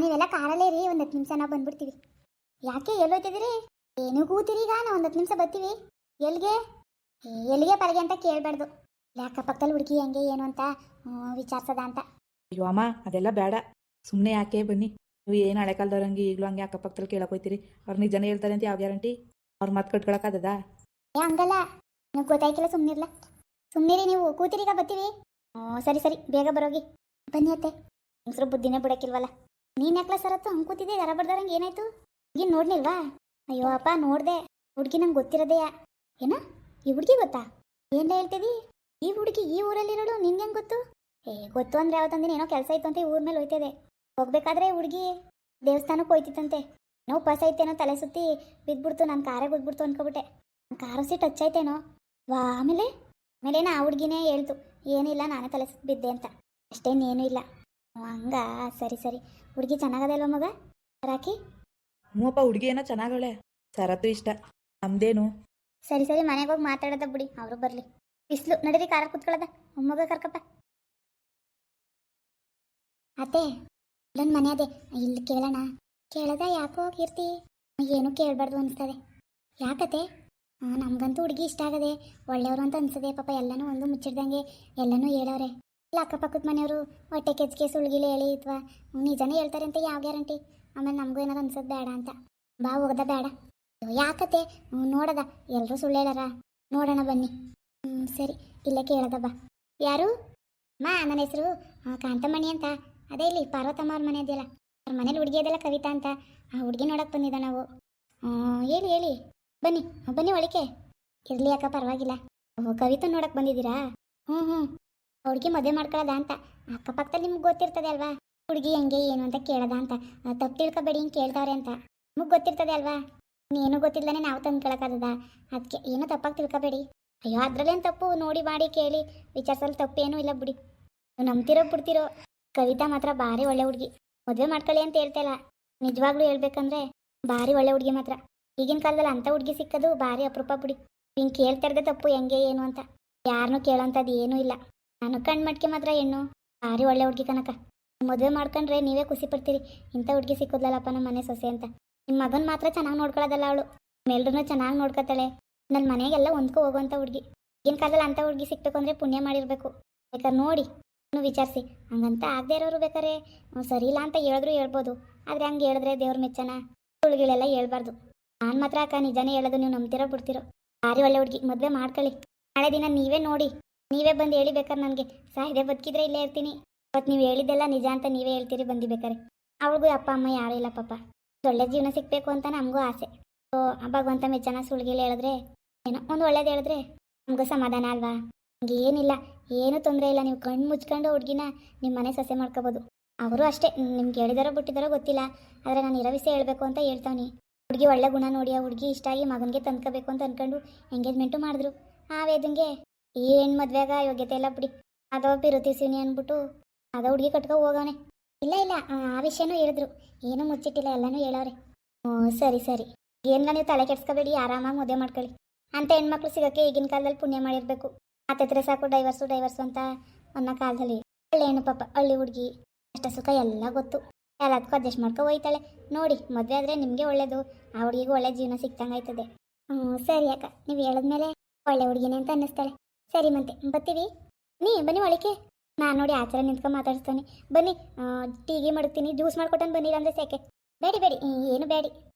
ನೀವೆಲ್ಲ ಕಾರಲ್ಲೇ ರೀ, ಒಂದು 10 ನಿಮಿಷ ನಾವು ಬಂದ್ಬಿಡ್ತೀವಿ. ಯಾಕೆ ಎಲ್ಲೋಯ್ತಿದ್ದೀರಿ? ಏನು ಕೂತಿರಿ ಈಗ? ನಾವು ಒಂದು 10 ನಿಮಿಷ ಬರ್ತೀವಿ. ಎಲ್ಲಿಗೆ? ಎಲ್ಲಿಗೆ ಪರಗೆ ಅಂತ ಕೇಳಬಾರ್ದು. ಅಕ್ಕಪಕ್ಕದಲ್ಲಿ ಹುಡುಗಿ ಹೆಂಗೆ ಏನು ಅಂತ ವಿಚಾರಿಸದ ಅಂತ. ಅಯ್ಯೋ ಅಮ್ಮ, ಅದೆಲ್ಲ ಬೇಡ. ಸುಮ್ಮನೆ ಯಾಕೆ ಬನ್ನಿ. ನೀವು ಏನು ಹಳೆ ಕಾಲದವ್ರಂಗೆ ಈಗಲೂ ಹಂಗೆ ಅಕ್ಕಪಕ್ಕದಲ್ಲಿ ಕೇಳಕ್ಕೆ ಹೋಗ್ತೀರಿ? ಅವ್ರು ನಿಜನೇ ಹೇಳ್ತಾರೆ ಅಂತ ಯಾವ ಗ್ಯಾರಂಟಿ? ಅವ್ರ ಮಾತು ಕಟ್ಕೊಳಕ್ಕಾಗದ? ಹಂಗಲ್ಲ, ನೀವು ಗೊತ್ತಾಯ್ಕಿಲ್ಲ, ಸುಮ್ಮನಿರ್ಲ. ಸುಮ್ಮನಿರಿ, ನೀವು ಕೂತಿರೀಗ ಬರ್ತೀವಿ. ಸರಿ ಸರಿ, ಬೇಗ ಬರೋಗಿ. ಬನ್ನಿ ಅತ್ತೆ. ಹೆಂಗಸ್ರು ಬುದ್ಧಿನೇ ಬಿಡಕ್ಕಿಲ್ವಲ್ಲ. ನೀನು ಯಾಕಲ ಸರತ್ತು ಹಂಗೆ ಕೂತಿದ್ದೆ? ಯಾರ ಬರ್ದಾರಂಗೆ ಏನಾಯ್ತು? ಹುಡುಗಿ ನೋಡ್ಲಿಲ್ವಾ? ಅಯ್ಯೋ ಅಪ್ಪ, ನೋಡ್ದೆ. ಹುಡುಗಿ ನಂಗೆ ಗೊತ್ತಿರೋದೆಯಾ? ಏನ ಈ ಹುಡುಗಿ ಗೊತ್ತಾ? ಏನ್ ಹೇಳ್ತೀವಿ? ಈ ಹುಡುಗಿ ಈ ಊರಲ್ಲಿರೋಳು ನಿನ್ಗೆ ಹೆಂಗೆ ಗೊತ್ತು? ಗೊತ್ತು ಅಂದ್ರೆ ಯಾವತ್ತಂದಿನ ಏನೋ ಕೆಲಸ ಇತ್ತು ಅಂತ ಈ ಊರ ಮೇಲೆ ಹೋಯ್ತದೆ. ಹೋಗ್ಬೇಕಾದ್ರೆ ಹುಡುಗಿ ದೇವಸ್ಥಾನಕ್ಕೆ ಹೋಯ್ತಿತ್ತಂತೆ. ಏನೋ ಉಪವಾಸ ಐತೇನೋ, ತಲೆ ಸುತ್ತಿ ಬಿದ್ಬಿಡ್ತು. ನಾನು ಕಾರೇ ಬಿದ್ಬಿಡ್ತು ಅನ್ಕೊಬಿಟ್ಟೆ. ಕಾರು ಸೀಟ್ ಟಚ್ ಆಯ್ತೇನೋ. ಆಮೇಲೆ ಆಮೇಲೇನ ಆ ಹುಡುಗಿನೇ ಹೇಳ್ತು, ಏನಿಲ್ಲ ನಾನೇ ತಲೆ ಸುತ್ತಿ ಬಿದ್ದೆ ಅಂತ. ಅಷ್ಟೇನೇನೂ ಇಲ್ಲ. ಹಂಗ ಸರಿ ಸರಿ. ಹುಡುಗಿ ಚೆನ್ನಾಗದೆ ಅಲ್ವ ಮಗ? ರಾಕಿ ಮೂವಪ್ಪ, ಹುಡುಗಿ ಏನೋ ಚೆನ್ನಾಗಳೆ. ಸರತ್ತು ಇಷ್ಟ, ನಮ್ದೇನು. ಸರಿ ಸರಿ, ಮನೆಗೆ ಹೋಗಿ ಮಾತಾಡೋದ ಬಿಡಿ, ಅವರು ಬರಲಿ. ಬಿಸ್ಲು, ನಡೀರಿ ಕಾರ ಕುತ್ಕೊಳ್ಳೋದ. ಮೊಮ್ಮಗ ಕರ್ಕಪ್ಪ. ಅತ್ತೆ, ಇಲ್ಲೊಂದು ಮನೆ ಅದೇ, ಇಲ್ಲಿ ಕೇಳೋಣ. ಕೇಳದ ಯಾಕೋ ಕೀರ್ತಿ? ಏನು ಕೇಳಬಾರ್ದು ಅನಿಸ್ತದೆ. ಯಾಕತ್ತೆ? ನಮಗಂತೂ ಹುಡುಗಿ ಇಷ್ಟ ಆಗದೆ, ಒಳ್ಳೆಯವರು ಅಂತ ಅನ್ಸದೆ. ಪಾಪ ಎಲ್ಲನೂ ಒಂದು ಮುಚ್ಚಿಡ್ದಂಗೆ ಎಲ್ಲನೂ ಹೇಳೋರೆ. ಇಲ್ಲ ಅಕ್ಕಪಕ್ಕದ ಮನೆಯವರು ಹೊಟ್ಟೆ ಕೆಜ್ಗೆ ಸುಳ್ಗಿಲೆ ಹೇಳಿ ಅಥವಾ ನಿಜನೇ ಹೇಳ್ತಾರೆ ಅಂತ ಯಾವ ಗ್ಯಾರಂಟಿ? ಆಮೇಲೆ ನಮಗೂ ಏನಾರು ಅನ್ಸೋದು ಬೇಡ ಅಂತ. ಬಾ ಹೋಗದ ಬೇಡ. ಯಾಕತ್ತೆ? ನೋಡದ ಎಲ್ಲರೂ ಸುಳ್ಳು ಹೇಳಾರ. ನೋಡೋಣ ಬನ್ನಿ. ಸರಿ, ಇಲ್ಲೇ ಕೇಳದ ಬಾ. ಯಾರು? ನನ್ನ ಹೆಸರು ಕಾಂತಮಣಿ ಅಂತ. ಅದೇ ಇಲ್ಲಿ ಪಾರ್ವತಮ್ಮ ಅವ್ರ ಮನೆ ಇದೆಯಲ್ಲ, ಅವ್ರ ಮನೇಲಿ ಹುಡುಗಿ ಅದೆಲ್ಲ ಕವಿತಾ ಅಂತ. ಆ ಹುಡುಗಿ ನೋಡಕ್ಕೆ ಬಂದಿದ್ದ ನಾವು. ಹೇಳಿ ಹೇಳಿ, ಬನ್ನಿ ಬನ್ನಿ ಒಳಕ್ಕೆ. ಇರಲಿ ಅಕ್ಕ, ಪರವಾಗಿಲ್ಲ. ಕವಿತಾ ನೋಡಕ್ಕೆ ಬಂದಿದ್ದೀರಾ? ಹ್ಞೂ. ಹುಡುಗಿ ಮದುವೆ ಮಾಡ್ಕೊಳ್ಳೋದ ಅಂತ. ಅಕ್ಕಪಕ್ಕದಲ್ಲಿ ನಿಮ್ಗೆ ಗೊತ್ತಿರ್ತದೆ ಅಲ್ವಾ ಹುಡುಗಿ ಹೆಂಗೆ ಏನು ಅಂತ ಕೇಳೋದ ಅಂತ. ತಪ್ಪು ತಿಳ್ಕೊಬೇಡಿ, ಹಿಂಗೆ ಕೇಳ್ತಾವ್ರೆ ಅಂತ. ನಿಮಗೆ ಗೊತ್ತಿರ್ತದೆ ಅಲ್ವಾ? ಏನು ಗೊತ್ತಿಲ್ಲನೇ ನಾವು ತಂದು ಕೇಳೋಕ್ಕಾಗದ? ಅದಕ್ಕೆ ಏನೂ ತಪ್ಪಾಗಿ ತಿಳ್ಕೊಬೇಡಿ. ಅಯ್ಯೋ, ಅದ್ರಲ್ಲೇನು ತಪ್ಪು? ನೋಡಿ ಮಾಡಿ ಕೇಳಿ ವಿಚಾರಿಸಲು ತಪ್ಪೇನೂ ಇಲ್ಲ ಬಿಡಿ. ನಂಬ್ತಿರೋ ಬಿಡ್ತಿರೋ, ಕವಿತಾ ಮಾತ್ರ ಭಾರಿ ಒಳ್ಳೆ ಹುಡುಗಿ. ಮದುವೆ ಮಾಡ್ಕೊಳ್ಳಿ ಅಂತ ಹೇಳ್ತಲ್ಲ, ನಿಜವಾಗ್ಲೂ ಹೇಳ್ಬೇಕಂದ್ರೆ ಭಾರಿ ಒಳ್ಳೆ ಹುಡುಗಿ ಮಾತ್ರ. ಈಗಿನ ಕಾಲದಲ್ಲಿ ಅಂಥ ಹುಡುಗಿ ಸಿಕ್ಕೋದು ಭಾರಿ ಅಪರೂಪ ಬಿಡಿ. ಹಿಂಗೆ ಕೇಳ್ತಾ ಇರೋದೇ ತಪ್ಪು, ಹೆಂಗೆ ಏನು ಅಂತ. ಯಾರನ್ನೂ ಕೇಳೋಂಥದ್ದು ಏನೂ ಇಲ್ಲ. ನಾನು ಕಣ್ಮಟ್ಕೆ ಮಾತ್ರ ಹೆಣ್ಣು ಭಾರಿ ಒಳ್ಳೆ ಹುಡುಗಿ ಕನಕ. ಮದುವೆ ಮಾಡ್ಕೊಂಡ್ರೆ ನೀವೇ ಖುಷಿ ಪಡ್ತೀರಿ, ಇಂಥ ಹುಡುಗಿ ಸಿಕ್ಕೋದ್ಲಲ್ಲಪ್ಪ ನಮ್ಮ ಮನೆ ಸೊಸೆ ಅಂತ. ನಿಮ್ಮ ಮಗನ ಮಾತ್ರ ಚೆನ್ನಾಗಿ ನೋಡ್ಕೊಳ್ಳೋದಲ್ಲ ಅವಳು, ಮೇಲ್ರೂ ಚೆನ್ನಾಗಿ ನೋಡ್ಕೊತಾಳೆ. ನನ್ನ ಮನೆಗೆಲ್ಲ ಹೊಂದ್ಕೊ ಹೋಗುವಂಥ ಹುಡುಗಿ. ಈಗಿನ ಕಾಲದಲ್ಲಿ ಅಂಥ ಹುಡುಗಿ ಸಿಕ್ಬೇಕು ಅಂದರೆ ಪುಣ್ಯ ಮಾಡಿರಬೇಕು. ಬೇಕಾದ್ರೆ ನೋಡಿ ವಿಚಾರಿಸಿ. ಹಂಗಂತ ಆಗದೆ ಇರೋರು ಬೇಕಾರೆ ಸರಿ ಇಲ್ಲ ಅಂತ ಹೇಳಿದ್ರು ಹೇಳ್ಬೋದು. ಆದರೆ ಹಂಗೆ ಹೇಳಿದ್ರೆ ದೇವ್ರ ಮೆಚ್ಚನ, ಸುಳ್ಳುಗಳೆಲ್ಲ ಹೇಳ್ಬಾರ್ದು. ನಾನು ಮಾತ್ರ ಅಕ್ಕ ನಿಜಾನೇ ಹೇಳೋದು, ನೀವು ನಂಬ್ತಿರೋ ಬಿಡ್ತಿರೋ. ಭಾರಿ ಒಳ್ಳೆ ಹುಡುಗಿ, ಮದುವೆ ಮಾಡ್ಕೊಳ್ಳಿ. ನಾಳೆ ದಿನ ನೀವೇ ನೋಡಿ, ನೀವೇ ಬಂದು ಹೇಳಿ ಬೇಕಾರೆ ನನಗೆ. ಸಾಯಿದೆ ಬದುಕಿದ್ರೆ ಇಲ್ಲೇ ಇರ್ತೀನಿ. ಇವತ್ತು ನೀವು ಹೇಳಿದ್ದೆಲ್ಲ ನಿಜ ಅಂತ ನೀವೇ ಹೇಳ್ತೀರಿ ಬಂದು ಬೇಕಾರೆ. ಅವಳಿಗೂ ಅಪ್ಪ ಅಮ್ಮ ಯಾರೂ ಇಲ್ಲ ಪಾಪ. ಒಳ್ಳೆ ಜೀವನ ಸಿಗಬೇಕು ಅಂತ ನಮಗೂ ಆಸೆ. ಭಗವಂತ ಮೆಚ್ಚನ, ಸುಳ್ಗಿಲ್ಲ ಹೇಳಿದ್ರೆ ಏನೋ ಒಂದು ಒಳ್ಳೇದು ಹೇಳಿದ್ರೆ ನಮಗೂ ಸಮಾಧಾನ ಅಲ್ವಾ? ಏನಿಲ್ಲ, ಏನು ತೊಂದರೆ ಇಲ್ಲ. ನೀವು ಕಣ್ಣು ಮುಚ್ಕೊಂಡು ಹುಡುಗಿನ ನಿಮ್ಮ ಮನೆ ಸೊಸೆ ಮಾಡ್ಕೋಬೋದು. ಅವರು ಅಷ್ಟೇ, ನಿಮ್ಗೆ ಹೇಳಿದಾರೋ ಬಿಟ್ಟಿದಾರೋ ಗೊತ್ತಿಲ್ಲ, ಆದರೆ ನಾನು ಇರೋ ವಿಷಯ ಹೇಳಬೇಕು ಅಂತ ಹೇಳ್ತಾವ್ನಿ. ಹುಡುಗಿ ಒಳ್ಳೆ ಗುಣ ನೋಡಿ ಆ ಹುಡುಗಿ ಇಷ್ಟ ಆಗಿ ಮಗನಿಗೆ ತಂದ್ಕೋಬೇಕು ಅಂತ ಅಂದ್ಕೊಂಡು ಎಂಗೇಜ್ಮೆಂಟು ಮಾಡಿದ್ರು. ಆ ವೇದಂಗೆ ಈ ಹೆಣ್ಣು ಮದುವೆಗ ಯೋಗ್ಯತೆ ಇಲ್ಲ ಬಿಡಿ. ಅದೋ ಪಿರುತಿಸಿನಿ ಅಂದ್ಬಿಟ್ಟು ಅದೋ ಹುಡುಗಿ ಕಟ್ಕೊ ಹೋಗವನೆ. ಇಲ್ಲ ಇಲ್ಲ, ಆ ವಿಷಯನೂ ಹೇಳಿದ್ರು, ಏನೂ ಮುಚ್ಚಿಟ್ಟಿಲ್ಲ, ಎಲ್ಲನೂ ಹೇಳೋರೆ. ಸರಿ ಸರಿ, ಏನಿಲ್ಲ ನೀವು ತಲೆ ಕೆಡ್ಸ್ಕೋಬೇಡಿ, ಆರಾಮಾಗಿ ಮದುವೆ ಮಾಡ್ಕೊಳ್ಳಿ. ಅಂತ ಹೆಣ್ಮಕ್ಳು ಸಿಗೋಕ್ಕೆ ಈಗಿನ ಕಾಲದಲ್ಲಿ ಪುಣ್ಯ ಮಾಡಿರಬೇಕು. ಹತ್ತಿರ ಸಾಕು ಡೈವರ್ಸು ಅಂತ ಅನ್ನೋ ಕಾಲದಲ್ಲಿ. ಒಳ್ಳೆ ಹೆಣ್ಣು ಪಾಪ, ಹಳ್ಳಿ ಹುಡುಗಿ, ಕಷ್ಟ ಸುಖ ಎಲ್ಲ ಗೊತ್ತು. ಎಲ್ಲದಕ್ಕೂ ಅಡ್ಜಸ್ಟ್ ಮಾಡ್ಕೊ ಹೋಯ್ತಾಳೆ. ನೋಡಿ ಮದುವೆ ಆದರೆ ನಿಮಗೆ ಒಳ್ಳೇದು, ಆ ಹುಡುಗಿಗೂ ಒಳ್ಳೆ ಜೀವನ ಸಿಕ್ತಂಗಾಯ್ತದೆ. ಸರಿ ಅಕ್ಕ, ನೀವು ಹೇಳಿದ್ಮೇಲೆ ಒಳ್ಳೆ ಹುಡುಗಿನೇ ಅಂತ ಅನ್ನಿಸ್ತಾಳೆ. ಸರಿ ಮತ್ತೆ ಬರ್ತೀವಿ. ಬನ್ನಿ ಒಳಕ್ಕೆ. ನಾನು ನೋಡಿ ಆಚರ ನಿಂತ್ಕೊಂಡು ಮಾತಾಡ್ತಾನೆ. ಬನ್ನಿ, ಟೀಗಿ ಮಾಡ್ತೀನಿ, ಜ್ಯೂಸ್ ಮಾಡ್ಕೊಟ್ಟನು ಬನ್ನಿ, ಅಂದರೆ ಸಾಕೆ. ಬೇಡಿ ಏನು ಬೇಡಿ.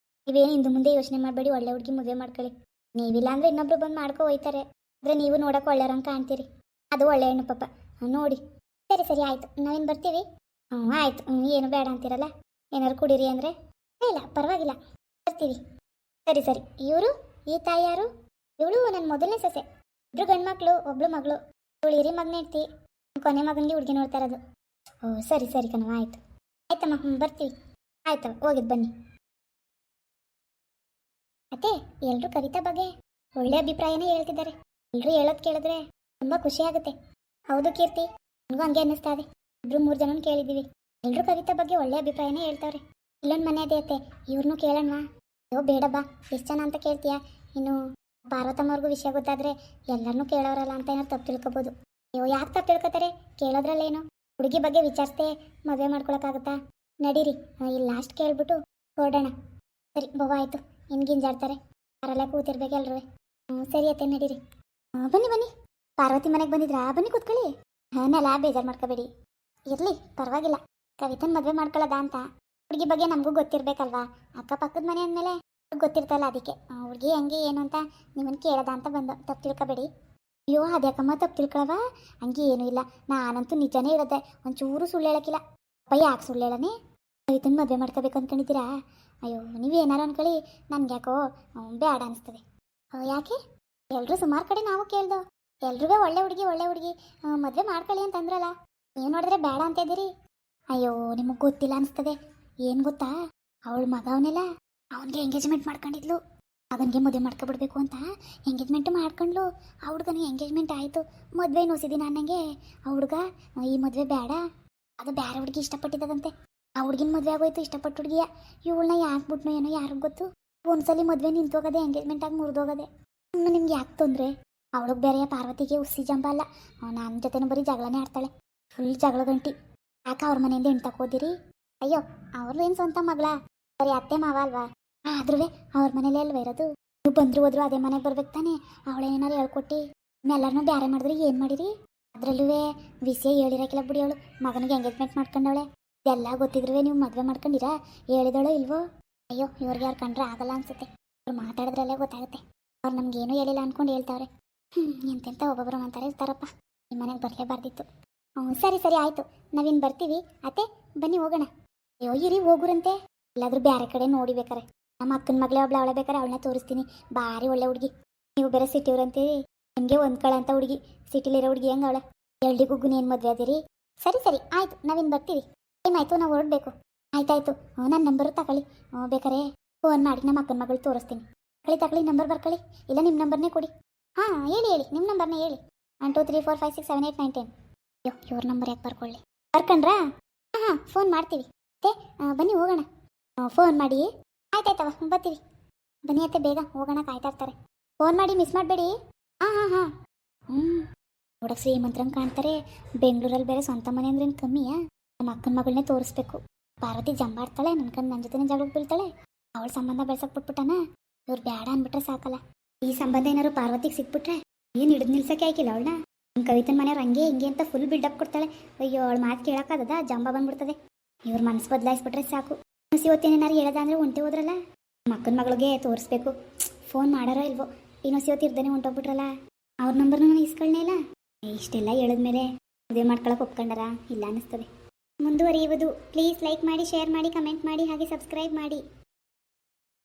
ನೀವೇನು ಹಿಂದೆ ಮುಂದೆ ಯೋಚನೆ ಮಾಡಬೇಡಿ, ಒಳ್ಳೆ ಹುಡುಗಿ ಮದುವೆ ಮಾಡ್ಕೊಳ್ಳಿ. ನೀವಿಲ್ಲ ಅಂದರೆ ಇನ್ನೊಬ್ರು ಬಂದು ಮಾಡ್ಕೊ ಹೋಯ್ತಾರೆ. ಆದರೆ ನೀವು ನೋಡೋಕೆ ಒಳ್ಳೆಯವ್ರಂಗೆ ಕಾಣ್ತೀರಿ. ಅದು ಒಳ್ಳೆ ಹೆಣ್ಣು ಪಾಪ, ನೋಡಿ. ಸರಿ ಆಯಿತು, ನಾವೇನು ಬರ್ತೀವಿ. ಆಯಿತು. ಏನು ಬೇಡ ಅಂತೀರಲ್ಲ, ಏನಾದ್ರು ಕುಡೀರಿ ಅಂದರೆ? ಇಲ್ಲ ಪರವಾಗಿಲ್ಲ, ಬರ್ತೀವಿ. ಸರಿ. ಇವರು ಈ ತಾಯಿ ಯಾರು? ಇವಳು ನನ್ನ ಮೊದಲನೇ ಸೊಸೆ. ಇಬ್ಬರು ಗಂಡು ಮಕ್ಕಳು, ಒಬ್ಳು ಮಗಳು. ಇವಳು ಹಿರಿ ಮಗನೇ ಇರ್ತಿ, ಕೊನೆ ಮಗನಿಗೆ ಹುಡುಗಿ ನೋಡ್ತಾ ಇರೋದು. ಸರಿ ಕಣವ, ಆಯ್ತಮ್ಮ, ಬರ್ತೀವಿ. ಆಯ್ತವ, ಹೋಗಿದ್ದು ಬನ್ನಿ. ಅತ್ತೆ, ಎಲ್ಲರೂ ಕವಿತಾ ಬಗ್ಗೆ ಒಳ್ಳೆ ಅಭಿಪ್ರಾಯನೇ ಹೇಳ್ತಿದ್ದಾರೆ. ಎಲ್ಲರೂ ಹೇಳೋದು ಕೇಳಿದ್ರೆ ತುಂಬ ಖುಷಿ ಆಗುತ್ತೆ. ಹೌದು ಕೀರ್ತಿ, ನನಗೂ ಹಂಗೆ ಅನ್ನಿಸ್ತಾ ಇದೆ. 2-3 ಜನನ ಕೇಳಿದ್ದೀವಿ, ಎಲ್ಲರೂ ಕವಿತಾ ಬಗ್ಗೆ ಒಳ್ಳೆ ಅಭಿಪ್ರಾಯನೇ ಹೇಳ್ತಾವ್ರೆ. ಇಲ್ಲೊಂದು ಮನೆ ಅದೇ ಅತ್ತೆ, ಇವ್ರನ್ನೂ ಕೇಳೋಣವಾ? ಅಯ್ಯೋ ಬೇಡ ಬಾ, ಎಷ್ಟು ಜನ ಅಂತ ಕೇಳ್ತೀಯಾ? ಇನ್ನು ಪಾರ್ವತಮ್ಮವ್ರಿಗೂ ವಿಷಯ ಗೊತ್ತಾದರೆ ಎಲ್ಲರನ್ನೂ ಕೇಳೋರಲ್ಲ ಅಂತ ಏನಾದ್ರು ತಪ್ಪು ತಿಳ್ಕೊಬೋದು. ಅಯ್ಯೋ ಯಾಕೆ ತಪ್ಪು ತಿಳ್ಕೊತಾರೆ? ಕೇಳೋದ್ರಲ್ಲೇನು? ಹುಡುಗಿ ಬಗ್ಗೆ ವಿಚಾರಿಸ್ದೆ ಮದುವೆ ಮಾಡ್ಕೊಳಕ್ಕಾಗುತ್ತಾ? ನಡೀರಿ ಇಲ್ಲಿ ಲಾಸ್ಟ್ ಕೇಳ್ಬಿಟ್ಟು ಹೊರಡೋಣ. ಸರಿ ಬವ್ವ ಆಯಿತು, ಇನ್ನು ಗಿಂಜಾಡ್ತಾರೆ ಯಾರೆಲ್ಲ ಕೂತಿರ್ಬೇಕೆಲ್ರೂ. ಸರಿ ಅತ್ತೆ ನಡೀರಿ. ಬನ್ನಿ ಬನ್ನಿ, ಪಾರ್ವತಿ ಮನೆಗೆ ಬಂದಿದ್ರಾ? ಬನ್ನಿ ಕೂತ್ಕೊಳ್ಳಿ. ನೆಲ ಬೇಜಾರು ಮಾಡ್ಕೋಬೇಡಿ, ಇರಲಿ ಪರವಾಗಿಲ್ಲ. ಕವಿತನ್ ಮದುವೆ ಮಾಡ್ಕೊಳ್ಳೋದ ಅಂತ ಹುಡುಗಿ ಬಗ್ಗೆ ನಮಗೂ ಗೊತ್ತಿರ್ಬೇಕಲ್ವಾ? ಅಕ್ಕಪಕ್ಕದ ಮನೆ ಅಂದಮೇಲೆ ಗೊತ್ತಿರ್ತಲ್ಲ, ಅದಕ್ಕೆ ಹುಡುಗಿ ಹೆಂಗೆ ಏನು ಅಂತ ನಿಮ್ಮನ್ನು ಕೇಳೋದ ಅಂತ ಬಂದು. ತಪ್ಪು ತಿಳ್ಕೊಬೇಡಿ. ಅಯ್ಯೋ ಅದ್ಯಾಕಮ್ಮ ತಪ್ಪು ತಿಳ್ಕೊಳವ? ಹಂಗೆ ಏನೂ ಇಲ್ಲ, ನಾನಂತೂ ನಿಜನೇ ಇರುತ್ತೆ, ಒಂಚೂರು ಸುಳ್ಳು ಹೇಳಕ್ಕಿಲ್ಲ. ಅಪ್ಪ ಯಾಕೆ ಸುಳ್ಳು ಹೇಳನೆ? ಕವಿತನ್ ಮದುವೆ ಮಾಡ್ಕೋಬೇಕು ಅಂದ್ಕೊಂಡಿದ್ದೀರಾ? ಅಯ್ಯೋ ನೀವೇನಾರು ಅನ್ಕೊಳ್ಳಿ, ನನ್ಗೆ ಯಾಕೋ ಬೇಡ ಅನಿಸ್ತದೆ. ಯಾಕೆ? ಎಲ್ಲರೂ ಸುಮಾರು ಕಡೆ ನಾವು ಕೇಳ್ದೋ, ಎಲ್ರಿಗೂ ಒಳ್ಳೆ ಹುಡುಗಿ ಮದುವೆ ಮಾಡ್ಕೊಳ್ಳಿ ಅಂತಂದ್ರಲ್ಲ, ನೀವು ನೋಡಿದ್ರೆ ಬೇಡ ಅಂತ ಇದ್ದೀರಿ. ಅಯ್ಯೋ ನಿಮಗೆ ಗೊತ್ತಿಲ್ಲ ಅನಿಸ್ತದೆ. ಏನು ಗೊತ್ತಾ, ಅವಳ ಮಗ ಅವನೆಲ್ಲ ಅವನಿಗೆ ಎಂಗೇಜ್ಮೆಂಟ್ ಮಾಡ್ಕೊಂಡಿದ್ಲು. ಅವನಿಗೆ ಮದುವೆ ಮಾಡ್ಕೊಬಿಡ್ಬೇಕು ಅಂತ ಎಂಗೇಜ್ಮೆಂಟ್ ಮಾಡ್ಕೊಂಡ್ಲು. ಆ ಹುಡುಗನಿಗೆ ಎಂಗೇಜ್ಮೆಂಟ್ ಆಯಿತು, ಮದುವೆ ನೋಸಿದ್ದೀನಿ ಅನ್ನಂಗೆ ಆ ಹುಡುಗ ಈ ಮದುವೆ ಬೇಡ, ಅದು ಬೇರೆ ಹುಡುಗಿ ಇಷ್ಟಪಟ್ಟಿದ್ದದಂತೆ. ಆ ಹುಡುಗಿನ ಮದುವೆ ಆಗೋಯ್ತು, ಇಷ್ಟಪಟ್ಟು ಹುಡುಗಿಯ. ಇವಳನ್ನ ಯಾಕೆ ಬಿಟ್ನೋ ಏನೋ ಯಾರಿಗೂ ಗೊತ್ತು. ಒಂದ್ಸಲಿ ಮದುವೆ ನಿಂತೋಗದೆ, ಎಂಗೇಜ್ಮೆಂಟ್ ಆಗಿ ಮುರಿದೋಗದೆ. ಇನ್ನು ನಿಮ್ಗೆ ಯಾಕೆ ತೊಂದರೆ? ಅವಳಿಗೆ ಬೇರೆ ಪಾರ್ವತಿಗೆ ಹುಸಿ ಜಂಬ ಅಲ್ಲ, ನನ್ನ ಜೊತೆನೂ ಬರೀ ಜಗಳನೇ ಆಡ್ತಾಳೆ, ಫುಲ್ ಜಗಳ ಗಂಟಿ. ಯಾಕೆ ಅವ್ರ ಮನೆಯಿಂದ ಹೆಣ್ಣು ತಕೋದಿರಿ? ಅಯ್ಯೋ ಅವ್ರದ್ದೇನು ಸ್ವಂತ ಮಗಳ, ಬರೀ ಅತ್ತೆ ಮಾವ ಅಲ್ವಾ? ಆದ್ರೂ ಅವ್ರ ಮನೇಲಿ ಅಲ್ವ ಇರೋದು. ನೀವು ಬಂದ್ರು ಹೋದ್ರು ಅದೇ ಮನೆಗೆ ಬರ್ಬೇಕು ತಾನೆ. ಅವಳೇನಾರು ಹೇಳ್ಕೊಟ್ಟು ಎಲ್ಲರನ್ನೂ ಬೇರೆ ಮಾಡಿದ್ರೆ ಏನು ಮಾಡಿರಿ? ಅದರಲ್ಲೂ ವಿಷಯ ಹೇಳಿರಕ್ಕಿಲ್ಲ ಬಿಡಿ. ಅವಳು ಮಗನಿಗೆ ಎಂಗೇಜ್ಮೆಂಟ್ ಮಾಡ್ಕೊಂಡವಳೆ, ಇದೆಲ್ಲ ಗೊತ್ತಿದ್ರು ನೀವು ಮದುವೆ ಮಾಡ್ಕೊಂಡಿರಾ? ಹೇಳಿದವಳೋ ಇಲ್ವೋ? ಅಯ್ಯೋ ಇವ್ರಿಗೆ ಯಾರು ಕಂಡ್ರೆ ಆಗಲ್ಲ ಅನ್ಸುತ್ತೆ. ಅವ್ರು ಮಾತಾಡಿದ್ರಲ್ಲೇ ಗೊತ್ತಾಗುತ್ತೆ. ಅವ್ರು ನಮ್ಗೇನು ಹೇಳಿಲ್ಲ ಅನ್ಕೊಂಡು ಹೇಳ್ತಾವ್ರೆ. ಎಂತೆಂತ ಒಬ್ಬೊಬ್ಬರು ಅಂತಾರೆ ಇರ್ತಾರಪ್ಪ. ನಿಮ್ಮ ಮನೆಗೆ ಬರಲೇಬಾರ್ದಿತ್ತು. ಸರಿ ಸರಿ ಆಯಿತು, ನಾವಿನ್ನು ಬರ್ತೀವಿ. ಅತ್ತೆ ಬನ್ನಿ ಹೋಗೋಣ. ಅಯ್ಯೋ ಇರಿ ಹೋಗುರಂತೆ, ಎಲ್ಲಾದ್ರೂ ಬೇರೆ ಕಡೆ ನೋಡಿಬೇಕಾರೆ. ನಮ್ಮ ಅಕ್ಕನ ಮಗಳೇ ಒಬ್ಳು ಅವಳೆ, ಬೇಕಾರೆ ಅವಳನ್ನ ತೋರಿಸ್ತೀನಿ, ಭಾರಿ ಒಳ್ಳೆ ಹುಡುಗಿ. ನೀವು ಬೇರೆ ಸಿಟಿಯವ್ರಂತೀರಿ, ನಿಮಗೆ ಹೊಂದ್ಕೊಳ್ಳೋಂಥ ಹುಡುಗಿ, ಸಿಟಿಲಿರೋ ಹುಡುಗಿ ಹೆಂಗೆ ಅವಳೆ? ಎಳ್ಳಿ ಗುಗ್ಗುನ ಏನು ಮದುವೆ ಅದಿರಿ? ಸರಿ ಸರಿ ಆಯಿತು, ನಾವಿನ್ನು ಬರ್ತೀವಿ. ಟೈಮ್ ಆಯಿತು, ನಾವು ಹೊರಡಬೇಕು. ಆಯ್ತಾಯ್ತು, ನನ್ನ ನಂಬರು ತಗೊಳ್ಳಿ, ಬೇಕಾರೆ ಫೋನ್ ಮಾಡಿ ನಮ್ಮ ಅಕ್ಕನ ಮಗಳು ತೋರಿಸ್ತೀನಿ. ತಗೊಳ್ಳಿ ನಂಬರ್ ಬರ್ಕೊಳ್ಳಿ, ಇಲ್ಲ ನಿಮ್ಮ ನಂಬರ್ನೇ ಕೊಡಿ. ಹಾಂ ಹೇಳಿ ನಿಮ್ಮ ನಂಬರ್ನೇ ಹೇಳಿ. 1 2 3 4 5 6 7 8 9 10. ಅಯ್ಯೋ ಇವ್ರ ನಂಬರ್ ಯಾಕೆ ಬರ್ಕೊಳ್ಳಿ? ಬರ್ಕೊಂಡ್ರಾ? ಹಾಂ ಫೋನ್ ಮಾಡ್ತೀವಿ. ಅತ್ತೆ ಬನ್ನಿ ಹೋಗೋಣ. ಫೋನ್ ಮಾಡಿ. ಆಯ್ತಾಯ್ತವ ಬರ್ತೀವಿ. ಬನ್ನಿ ಅತ್ತೆ ಬೇಗ ಹೋಗೋಣ, ಕಾಯ್ತಾ ಇರ್ತಾರೆ. ಫೋನ್ ಮಾಡಿ ಮಿಸ್ ಮಾಡಬೇಡಿ. ಹಾಂ ಹುಡುಗ ಶ್ರೀಮಂತರಂಗೆ ಕಾಣ್ತಾರೆ. ಬೆಂಗಳೂರಲ್ಲಿ ಬೇರೆ ಸ್ವಂತ ಮನೆ ಅಂದ್ರೇನು ಕಮ್ಮಿಯಾ? ನಮ್ಮ ಅಕ್ಕನ ಮಗಳನ್ನೇ ತೋರಿಸ್ಬೇಕು. ಪಾರ್ವತಿ ಜಂಬಾಡ್ತಾಳೆ, ನನ್ನ ಜೊತೆ ಜಗಳಕ್ಕೆ ಬೀಳ್ತಾಳೆ. ಅವಳ ಸಂಬಂಧ ಬೆಳ್ಸಕ್ಕೆ ಬಿಟ್ಬಿಟ್ಟಾನ. ಇವ್ರು ಬೇಡ ಅಂದ್ಬಿಟ್ರೆ ಸಾಕಲ್ಲ. ಈ ಸಂಬಂಧ ಏನಾದ್ರು ಪಾರ್ವತಿಗೆ ಸಿಕ್ಬಿಟ್ರೆ ಏನು ಹಿಡಿದು ನಿಲ್ಸಕ್ಕೆ ಆಯ್ಕಿಲ್ಲ ಅವಳನ್ನ. ನಮ್ಮ ಕವಿತನ ಮನೆಯವ್ರು ಹಂಗೆ ಹಿಂಗೆ ಅಂತ ಫುಲ್ ಬಿಲ್ಡಪ್ ಕೊಡ್ತಾಳೆ. ಅಯ್ಯೋ ಅವಳು ಮಾತು ಕೇಳೋಕ್ಕಾಗದ, ಜಂಬ ಬಂದ್ಬಿಡ್ತದೆ. ಇವ್ರ ಮನಸ್ಸು ಬದಲಾಯಿಸ್ಬಿಟ್ರೆ ಸಾಕು. ಇವತ್ತೇನೇನಾರು ಹೇಳೋದ ಅಂದರೆ ಹೊಂಟೆ ಹೋದ್ರಲ್ಲ. ನಮ್ಮ ಅಕ್ಕನ ಮಗಳಿಗೆ ತೋರಿಸ್ಬೇಕು. ಫೋನ್ ಮಾಡಾರೋ ಇಲ್ವೋ, ಇನ್ನೊಸಿ ಇವತ್ತು ಇರ್ದೇನೆ ಹೊಂಟೋಗ್ಬಿಟ್ರಲ್ಲ. ಅವ್ರ ನಂಬರ್ನ ನಾನು ಇಸ್ಕೊಳ್ಳೇ ಇಲ್ಲ. ಇಷ್ಟೆಲ್ಲ ಹೇಳಿದ್ಮೇಲೆ ಮದುವೆ ಮಾಡ್ಕೊಳಕ್ಕೆ ಒಪ್ಕೊಂಡಾರ ಇಲ್ಲ ಅನ್ನಿಸ್ತದೆ. ಮುಂದುವರಿಯುವುದು. ಪ್ಲೀಸ್ ಲೈಕ್ ಮಾಡಿ, ಶೇರ್ ಮಾಡಿ, ಕಮೆಂಟ್ ಮಾಡಿ, ಹಾಗೆ ಸಬ್ಸ್ಕ್ರೈಬ್ ಮಾಡಿ.